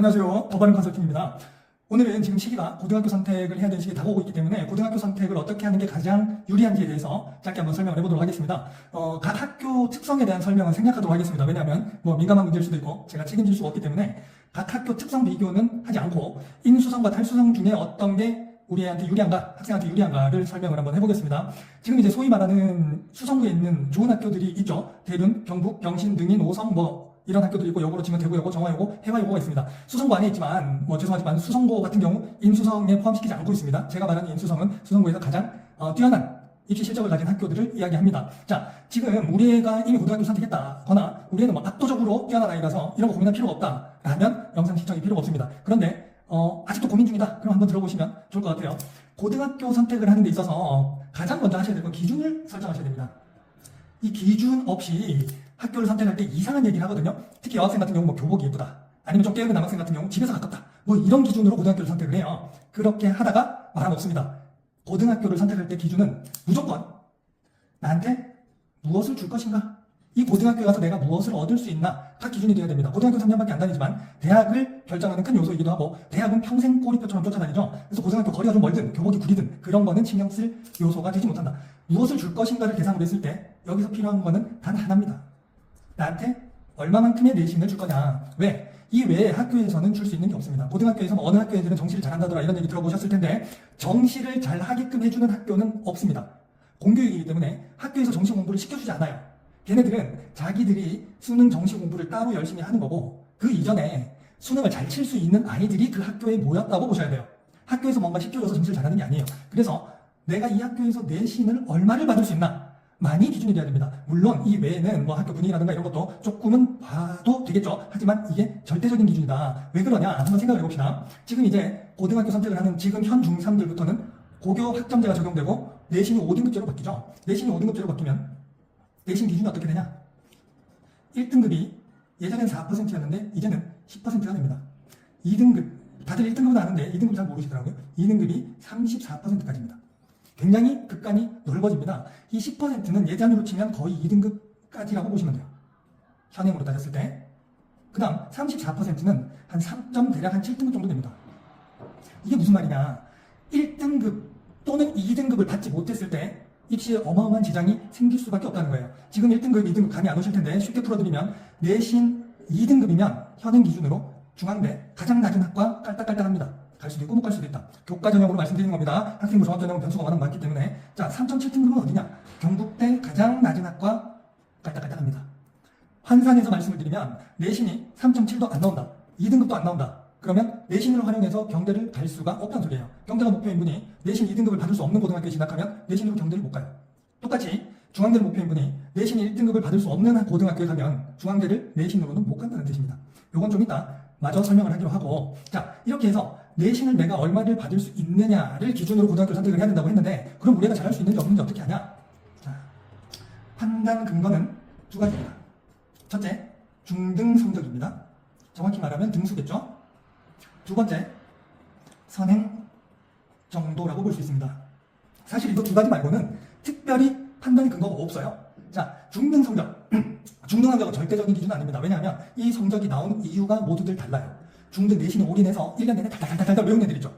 안녕하세요. 더바른 컨설팅입니다. 오늘은 지금 시기가 고등학교 선택을 해야 되는 시기에 다가오고 있기 때문에 고등학교 선택을 어떻게 하는 게 가장 유리한지에 대해서 짧게 한번 설명을 해보도록 하겠습니다. 각 학교 특성에 대한 설명은 생략하도록 하겠습니다. 왜냐하면 민감한 문제일 수도 있고 제가 책임질 수가 없기 때문에 각 학교 특성 비교는 하지 않고 인수성과 탈수성 중에 어떤 게 우리한테 유리한가, 학생한테 유리한가를 설명을 한번 해보겠습니다. 지금 이제 소위 말하는 수성구에 있는 좋은 학교들이 있죠. 대륜, 경북, 병신, 능인, 오성 이런 학교도 있고 여고로 치면 대구여고, 정화여고, 해화여고가 있습니다. 수성고 안에 있지만 죄송하지만 수성고 같은 경우 인수성에 포함시키지 않고 있습니다. 제가 말하는 인수성은 수성고에서 가장 뛰어난 입시 실적을 가진 학교들을 이야기합니다. 자, 지금 우리 애가 이미 고등학교 선택했다거나 우리 애는 압도적으로 뛰어난 아이라서 이런 거 고민할 필요가 없다 라면 영상 시청이 필요가 없습니다. 그런데 아직도 고민 중이다. 그럼 한번 들어보시면 좋을 것 같아요. 고등학교 선택을 하는 데 있어서 가장 먼저 하셔야 될 건 기준을 설정하셔야 됩니다. 이 기준 없이 학교를 선택할 때 이상한 얘기를 하거든요. 특히 여학생 같은 경우 교복이 예쁘다. 아니면 좀 깨어있는 남학생 같은 경우 집에서 가깝다. 이런 기준으로 고등학교를 선택을 해요. 그렇게 하다가 말은 없습니다. 고등학교를 선택할 때 기준은 무조건 나한테 무엇을 줄 것인가? 이 고등학교에 가서 내가 무엇을 얻을 수 있나? 가 기준이 되어야 됩니다. 고등학교 3년밖에 안 다니지만 대학을 결정하는 큰 요소이기도 하고 대학은 평생 꼬리표처럼 쫓아다니죠. 그래서 고등학교 거리가 좀 멀든 교복이 구리든 그런 거는 신경 쓸 요소가 되지 못한다. 무엇을 줄 것인가를 계산으로 했을 때 여기서 필요한 거는 단 하나입니다. 나한테 얼마만큼의 내신을 줄 거냐. 왜? 이 외에 학교에서는 줄 수 있는 게 없습니다. 고등학교에서 어느 학교 애들은 정시를 잘한다더라 이런 얘기 들어보셨을 텐데 정시를 잘 하게끔 해주는 학교는 없습니다. 공교육이기 때문에 학교에서 정시 공부를 시켜주지 않아요. 걔네들은 자기들이 수능 정시 공부를 따로 열심히 하는 거고 그 이전에 수능을 잘 칠 수 있는 아이들이 그 학교에 모였다고 보셔야 돼요. 학교에서 뭔가 시켜줘서 정시를 잘하는 게 아니에요. 그래서 내가 이 학교에서 내신을 얼마를 받을 수 있나 많이 기준이 돼야 됩니다. 물론 이 외에는 학교 분위기라든가 이런 것도 조금은 봐도 되겠죠. 하지만 이게 절대적인 기준이다. 왜 그러냐 한번 생각을 해봅시다. 지금 이제 고등학교 선택을 하는 지금 현 중3들부터는 고교 학점제가 적용되고 내신이 5등급제로 바뀌죠. 내신이 5등급제로 바뀌면 내신 기준이 어떻게 되냐? 1등급이 예전엔 4%였는데 이제는 10%가 됩니다. 2등급, 다들 1등급은 아는데 2등급 잘 모르시더라고요. 2등급이 34%까지입니다. 굉장히 극간이 넓어집니다. 이 10%는 예전으로 치면 거의 2등급까지라고 보시면 돼요. 현행으로 따졌을 때. 그 다음 34%는 한 3점 대략 한 7등급 정도 됩니다. 이게 무슨 말이냐? 1등급 또는 2등급을 받지 못했을 때 입시에 어마어마한 지장이 생길 수밖에 없다는 거예요. 지금 1등급, 2등급 감이 안 오실 텐데 쉽게 풀어드리면 내신 2등급이면 현행 기준으로 중앙대 가장 낮은 학과 깔딱깔딱합니다. 갈 수도 있고 못 갈 수도 있다. 교과 전형으로 말씀드리는 겁니다. 학생부 종합 전형은 변수가 워낙 많기 때문에 자 3.7등급은 어디냐? 경북대 가장 낮은 학과 깔딱깔딱합니다. 환산해서 말씀을 드리면 내신이 3.7도 안 나온다. 2등급도 안 나온다. 그러면 내신을 활용해서 경대를 갈 수가 없다는 소리예요. 경대가 목표인 분이 내신 2등급을 받을 수 없는 고등학교에 진학하면 내신으로 경대를 못 가요. 똑같이 중앙대를 목표인 분이 내신 1등급을 받을 수 없는 고등학교에 가면 중앙대를 내신으로는 못 간다는 뜻입니다. 요건 좀 이따 마저 설명을 하기로 하고 자 이렇게 해서 내신을 내가 얼마를 받을 수 있느냐를 기준으로 고등학교 선택을 해야 된다고 했는데 그럼 우리 애가 잘할 수 있는지 없는지 어떻게 하냐? 자, 판단 근거는 두 가지입니다. 첫째, 중등 성적입니다. 정확히 말하면 등수겠죠? 두 번째, 선행 정도라고 볼 수 있습니다. 사실 이거 두 가지 말고는 특별히 판단 근거가 없어요. 자, 중등 성적. 중등 성적은 절대적인 기준은 아닙니다. 왜냐하면 이 성적이 나오는 이유가 모두들 달라요. 중등 내신에 올인해서 1년 내내 달달달달 외운 애들이죠.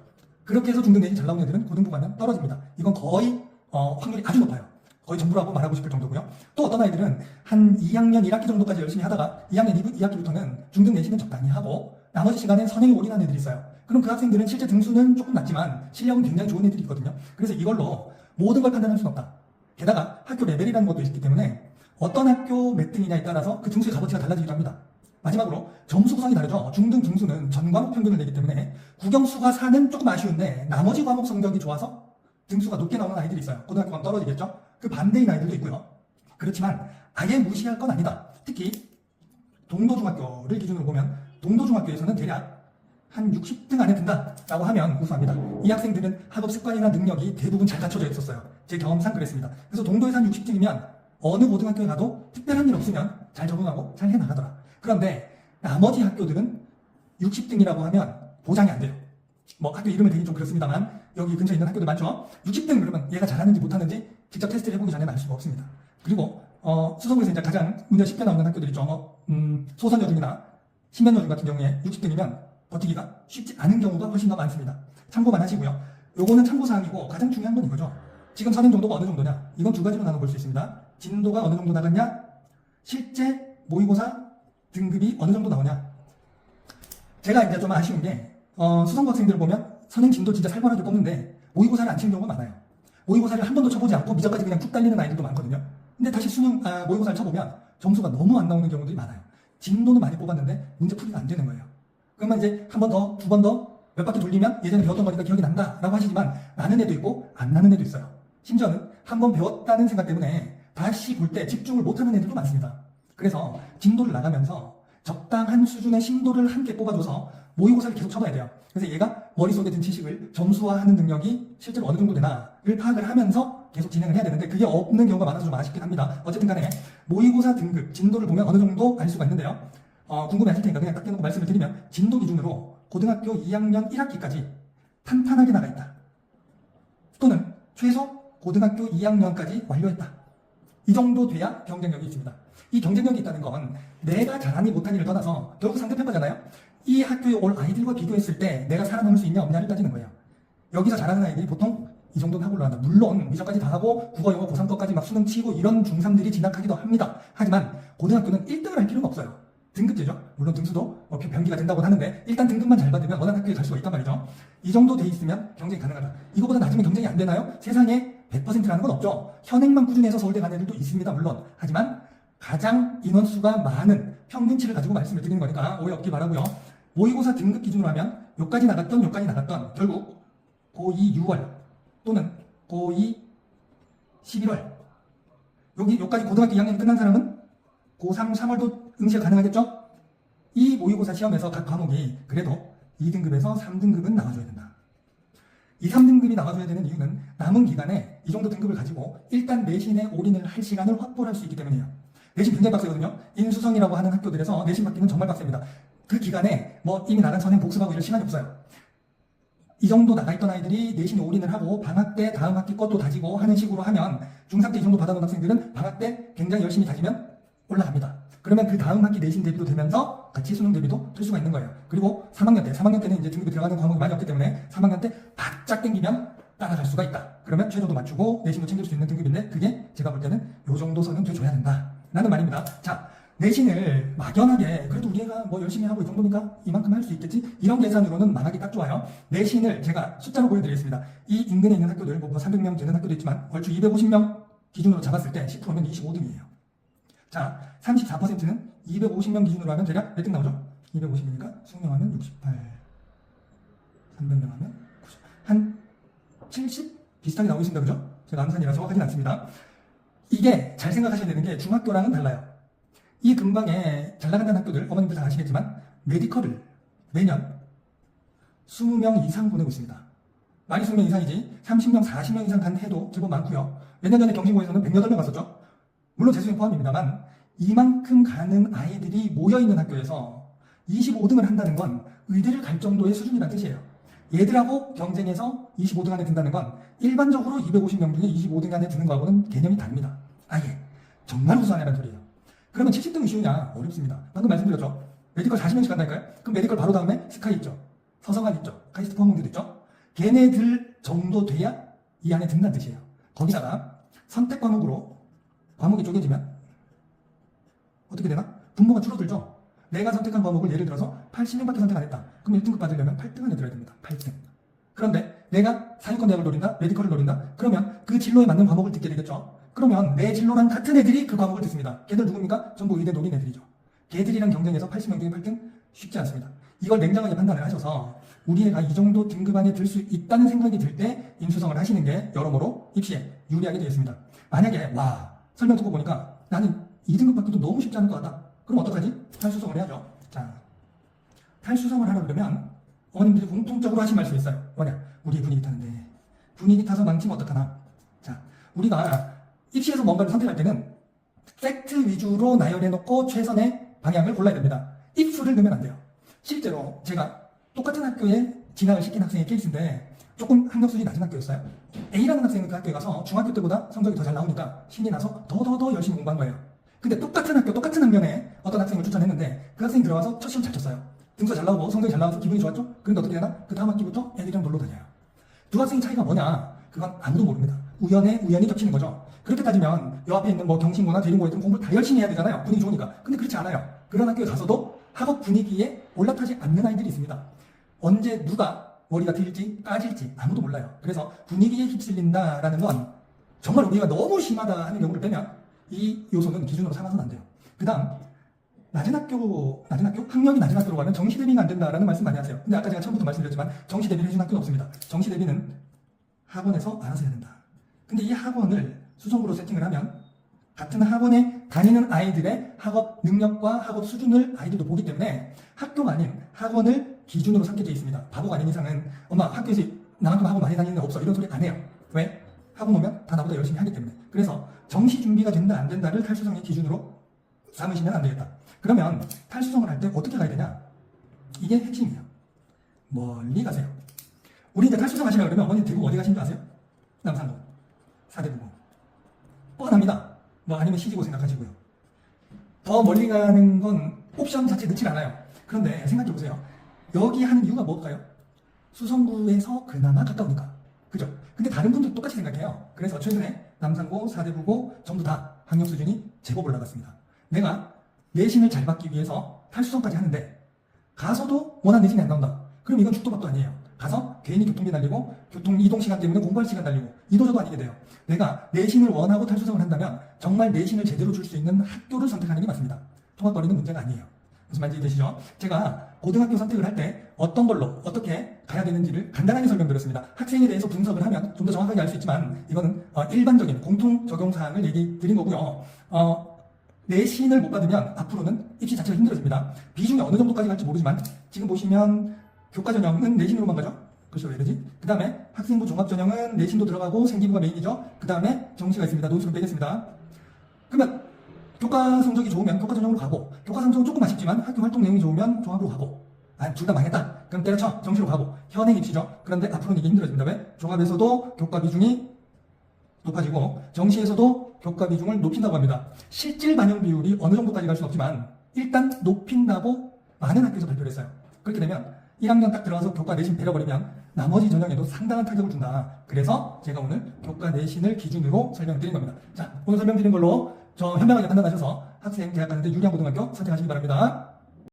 그렇게 해서 중등 내신 잘 나오는 애들은 고등부 가면 떨어집니다. 이건 거의 확률이 아주 높아요. 거의 전부라고 말하고 싶을 정도고요. 또 어떤 아이들은 한 2학년 1학기 정도까지 열심히 하다가 2학년 2학기부터는 중등 내신은 적당히 하고 나머지 시간엔 선행에 올인하는 애들이 있어요. 그럼 그 학생들은 실제 등수는 조금 낮지만 실력은 굉장히 좋은 애들이 있거든요. 그래서 이걸로 모든 걸 판단할 수는 없다. 게다가 학교 레벨이라는 것도 있기 때문에 어떤 학교 몇 등이냐에 따라서 그 등수의 값어치가 달라지기도 합니다. 마지막으로 점수 구성이 다르죠. 중등 등수는 전 과목 평균을 내기 때문에 국영수가 4는 조금 아쉬운데 나머지 과목 성적이 좋아서 등수가 높게 나오는 아이들이 있어요. 고등학교 가면 떨어지겠죠. 그 반대인 아이들도 있고요. 그렇지만 아예 무시할 건 아니다. 특히 동도중학교를 기준으로 보면 동도중학교에서는 대략 한 60등 안에 든다라고 하면 우수합니다. 이 학생들은 학업 습관이나 능력이 대부분 잘 갖춰져 있었어요. 제 경험상 그랬습니다. 그래서 동도에서 한 60등이면 어느 고등학교에 가도 특별한 일 없으면 잘 적응하고 잘 해나가더라. 그런데 나머지 학교들은 60등이라고 하면 보장이 안 돼요. 학교 이름을 대긴 좀 그렇습니다만 여기 근처에 있는 학교들 많죠. 60등 그러면 얘가 잘하는지 못하는지 직접 테스트를 해보기 전에는 알 수가 없습니다. 그리고 수성구에서 이제 가장 문제 쉽게 나오는 학교들 있죠. 소선여중이나 신변여중 같은 경우에 60등이면 버티기가 쉽지 않은 경우가 훨씬 더 많습니다. 참고만 하시고요. 요거는 참고사항이고 가장 중요한 건 이거죠. 지금 선행 정도가 어느 정도냐? 이건 두 가지로 나눠볼 수 있습니다. 진도가 어느 정도 나갔냐? 실제 모의고사 등급이 어느 정도 나오냐? 제가 이제 좀 아쉬운 게 수성고 학생들을 보면 선행 진도 진짜 살벌하게 꼽는데 모의고사를 안 치는 경우가 많아요. 모의고사를 한 번도 쳐보지 않고 미적까지 그냥 쭉 달리는 아이들도 많거든요. 근데 다시 모의고사를 쳐보면 점수가 너무 안 나오는 경우들이 많아요. 진도는 많이 뽑았는데 문제 풀이가 안 되는 거예요. 그러면 이제 한 번 더, 두 번 더 몇 바퀴 돌리면 예전에 배웠던 거니까 기억이 난다 라고 하시지만 나는 애도 있고 안 나는 애도 있어요. 심지어는 한 번 배웠다는 생각 때문에 다시 볼 때 집중을 못하는 애들도 많습니다. 그래서 진도를 나가면서 적당한 수준의 심도를 함께 뽑아줘서 모의고사를 계속 쳐봐야 돼요. 그래서 얘가 머릿속에 든 지식을 점수화하는 능력이 실제로 어느 정도 되나를 파악을 하면서 계속 진행을 해야 되는데 그게 없는 경우가 많아서 좀 아쉽긴 합니다. 어쨌든 간에 모의고사 등급 진도를 보면 어느 정도 알 수가 있는데요. 궁금해하실 테니까 그냥 딱 대놓고 말씀을 드리면 진도 기준으로 고등학교 2학년 1학기까지 탄탄하게 나가 있다. 또는 최소 고등학교 2학년까지 완료했다. 이 정도 돼야 경쟁력이 있습니다. 이 경쟁력이 있다는 건 내가 잘하니 못하니를 떠나서 결국 상대평가잖아요. 이 학교에 올 아이들과 비교했을 때 내가 살아남을 수 있냐 없냐를 따지는 거예요. 여기서 잘하는 아이들이 보통 이 정도는 하고 올라간다. 물론 미적까지 다 하고 국어, 영어, 고3 것까지 막 수능 치고 이런 중3들이 진학하기도 합니다. 하지만 고등학교는 1등을 할 필요는 없어요. 등급제죠. 물론 등수도 변기가 된다고 하는데 일단 등급만 잘 받으면 원하는 학교에 갈 수가 있단 말이죠. 이 정도 돼 있으면 경쟁이 가능하다. 이거보다 낮으면 경쟁이 안 되나요? 세상에 100%라는 건 없죠. 현행만 꾸준히 해서 서울대 가는 애들도 있습니다. 물론. 하지만 가장 인원수가 많은 평균치를 가지고 말씀을 드리는 거니까 오해 없기 바라고요. 모의고사 등급 기준으로 하면 요까지 나갔던 결국 고2 6월 또는 고2 11월 요까지 고등학교 2학년이 끝난 사람은 고3 3월도 응시가 가능하겠죠? 이 모의고사 시험에서 각 과목이 그래도 2등급에서 3등급은 나와줘야 된다. 이 3등급이 나와줘야 되는 이유는 남은 기간에 이 정도 등급을 가지고 일단 내신에 올인을 할 시간을 확보할 수 있기 때문이에요. 내신 굉장히 빡세거든요. 인수성이라고 하는 학교들에서 내신 받기는 정말 빡셉니다. 그 기간에 이미 나간 선행 복습하고 이럴 시간이 없어요. 이 정도 나가있던 아이들이 내신에 올인을 하고 방학 때 다음 학기 것도 다지고 하는 식으로 하면 중3 때 이 정도 받아놓은 학생들은 방학 때 굉장히 열심히 다지면 올라갑니다. 그러면 그 다음 학기 내신 대비도 되면서 같이 수능 대비도 될 수가 있는 거예요. 그리고 3학년 때는 이제 등급이 들어가는 과목이 많이 없기 때문에 3학년 때 바짝 땡기면 따라갈 수가 있다. 그러면 최저도 맞추고 내신도 챙길 수 있는 등급인데 그게 제가 볼 때는 요 정도 선은 돼줘야 된다. 라는 말입니다. 자, 내신을 막연하게 그래도 우리 애가 열심히 하고 이 정도니까 이만큼 할 수 있겠지? 이런 계산으로는 망하기 딱 좋아요. 내신을 제가 숫자로 보여드리겠습니다. 이 인근에 있는 학교들 300명 되는 학교도 있지만 얼추 250명 기준으로 잡았을 때 10%면 25등이에요. 자, 34%는 250명 기준으로 하면 대략 몇 등 나오죠? 250이니까 20명 하면 68, 300명 하면 90, 한 70? 비슷하게 나오고 있습니다. 그죠? 제가 암산이라 정확하진 않습니다. 이게 잘 생각하셔야 되는 게 중학교랑은 달라요. 이 근방에 잘 나간다는 학교들, 어머님들 다 아시겠지만 메디컬을 매년 20명 이상 보내고 있습니다. 많이 20명 이상이지 30명, 40명 이상 간 해도 제법 많고요. 몇 년 전에 경신고에서는 108명 갔었죠. 물론 재수생 포함입니다만 이만큼 가는 아이들이 모여있는 학교에서 25등을 한다는 건 의대를 갈 정도의 수준이라는 뜻이에요. 얘들하고 경쟁해서 25등 안에 든다는 건 일반적으로 250명 중에 25등 안에 드는 거하고는 개념이 다릅니다. 아예 정말 우수하냐는 소리예요. 그러면 70등이 쉬우냐? 어렵습니다. 방금 말씀드렸죠. 메디컬 40명씩 간다니까요? 그럼 메디컬 바로 다음에 스카이 있죠. 서성한 있죠. 카이스트 포항공대도 있죠. 걔네들 정도 돼야 이 안에 든다는 뜻이에요. 거기다가 선택 과목으로 과목이 쪼개지면 어떻게 되나? 분모가 줄어들죠. 내가 선택한 과목을 예를 들어서 80명밖에 선택 안 했다. 그럼 1등급 받으려면 8등 안에 들어야 됩니다. 8등. 그런데 내가 상위권 대학을 노린다? 메디컬을 노린다? 그러면 그 진로에 맞는 과목을 듣게 되겠죠. 그러면 내 진로랑 같은 애들이 그 과목을 듣습니다. 걔들 누굽니까? 전부 의대 노린 애들이죠. 걔들이랑 경쟁해서 80명 중에 8등? 쉽지 않습니다. 이걸 냉정하게 판단을 하셔서 우리 애가 이 정도 등급 안에 들 수 있다는 생각이 들 때 인수성을 하시는 게 여러모로 입시에 유리하게 되겠습니다. 만약에 설명 듣고 보니까 나는 2등급 받기도 너무 쉽지 않을 것 같다. 그럼 어떡하지? 탈수성을 해야죠. 자, 탈수성을 하려면 어머님들이 공통적으로 하신 말씀이 있어요. 뭐냐? 우리 분위기 타는데 분위기 타서 망치면 어떡하나? 자, 우리가 입시에서 뭔가를 선택할 때는 팩트 위주로 나열해놓고 최선의 방향을 골라야 됩니다. if를 넣으면 안 돼요. 실제로 제가 똑같은 학교에 진학을 시킨 학생의 케이스인데 조금 학력 수준이 낮은 학교였어요. A라는 학생은 그 학교에 가서 중학교 때보다 성적이 더 잘 나오니까 신이 나서 더 열심히 공부한 거예요. 근데 똑같은 학교, 똑같은 학년에 어떤 학생을 추천했는데 그 학생이 들어와서 첫 시험 잘 쳤어요. 등수 잘 나오고 성적이 잘 나와서 기분이 좋았죠? 그런데 어떻게 되나? 그 다음 학기부터 애들이랑 놀러 다녀요. 두 학생의 차이가 뭐냐? 그건 아무도 모릅니다. 우연히 겹치는 거죠. 그렇게 따지면 요 앞에 있는 뭐 경신고나 대림고에 공부 다 열심히 해야 되잖아요. 분위기 좋으니까. 근데 그렇지 않아요. 그런 학교에 가서도 학업 분위기에 올라타지 않는 아이들이 있습니다. 언제 누가 머리가 트일지 까질지 아무도 몰라요. 그래서 분위기에 휩쓸린다라는 건 정말 우리가 너무 심하다 하는 경우를 빼면 이 요소는 기준으로 삼아서는 안 돼요. 그 다음 낮은 학교, 학력이 낮은 학교로 가면 정시 대비가 안 된다라는 말씀 많이 하세요. 근데 아까 제가 처음부터 말씀드렸지만 정시 대비를 해준 학교는 없습니다. 정시 대비는 학원에서 알아서 해야 된다. 근데 이 학원을 수성구로 세팅을 하면 같은 학원에 다니는 아이들의 학업 능력과 학업 수준을 아이들도 보기 때문에 학교가 아닌 학원을 기준으로 삼게 돼 있습니다. 바보가 아닌 이상은 엄마 학교에서 나만큼 학원 많이 다니는 애 없어 이런 소리 안 해요. 왜? 학원 오면 다 나보다 열심히 하기 때문에. 그래서 정시 준비가 된다 안 된다를 탈수성의 기준으로 삼으시면 안 되겠다. 그러면 탈수성을 할 때 어떻게 가야 되냐? 이게 핵심이에요. 멀리 가세요. 우리 이제 탈수성 하시려고 그러면 어머니 대구 어디 가신 줄 아세요? 남산구, 사대부고. 뻔합니다. 뭐 아니면 시지고 생각하시고요. 더 멀리 가는 건 옵션 자체 넣지 않아요. 그런데 생각해보세요. 여기 하는 이유가 뭘까요? 수성구에서 그나마 가까우니까. 그죠? 근데 다른 분도 똑같이 생각해요. 그래서 최근에 남산고, 사대부고 전부 다 학력 수준이 제법 올라갔습니다. 내가 내신을 잘 받기 위해서 탈수성까지 하는데 가서도 원하는 내신이 안 나온다. 그럼 이건 죽도밥도 아니에요. 가서 괜히 교통비 날리고 교통 이동 시간 때문에 공부할 시간 날리고 이도저도 아니게 돼요. 내가 내신을 원하고 탈수성을 한다면 정말 내신을 제대로 줄 수 있는 학교를 선택하는 게 맞습니다. 통합거리는 문제가 아니에요. 무슨 말인지 되시죠? 제가 고등학교 선택을 할 때 어떤 걸로 어떻게 가야 되는지를 간단하게 설명드렸습니다. 학생에 대해서 분석을 하면 좀 더 정확하게 알 수 있지만 이거는 일반적인 공통 적용 사항을 얘기 드린 거고요. 내신을 못 받으면 앞으로는 입시 자체가 힘들어집니다. 비중이 어느 정도까지 갈지 모르지만 지금 보시면 교과전형은 내신으로만 가죠. 그렇죠. 왜 그러지? 그 다음에 학생부 종합전형은 내신도 들어가고 생기부가 메인이죠. 그 다음에 정시가 있습니다. 논술을 빼겠습니다. 그러면 교과 성적이 좋으면 교과전형으로 가고 교과 성적은 조금 아쉽지만 학교 활동 내용이 좋으면 종합으로 가고 둘 다 망했다. 그럼 때려쳐 정시로 가고 현행 입시죠. 그런데 앞으로는 이게 힘들어집니다. 왜? 종합에서도 교과 비중이 높아지고 정시에서도 교과 비중을 높인다고 합니다. 실질 반영 비율이 어느 정도까지 갈 수는 없지만 일단 높인다고 많은 학교에서 발표를 했어요. 그렇게 되면 1학년 딱 들어가서 교과 내신 배려버리면 나머지 전형에도 상당한 타격을 준다. 그래서 제가 오늘 교과 내신을 기준으로 설명드린 겁니다. 자, 오늘 설명드린 걸로 저 현명하게 판단하셔서 학생 대학 가는데 유리한 고등학교 선택하시기 바랍니다.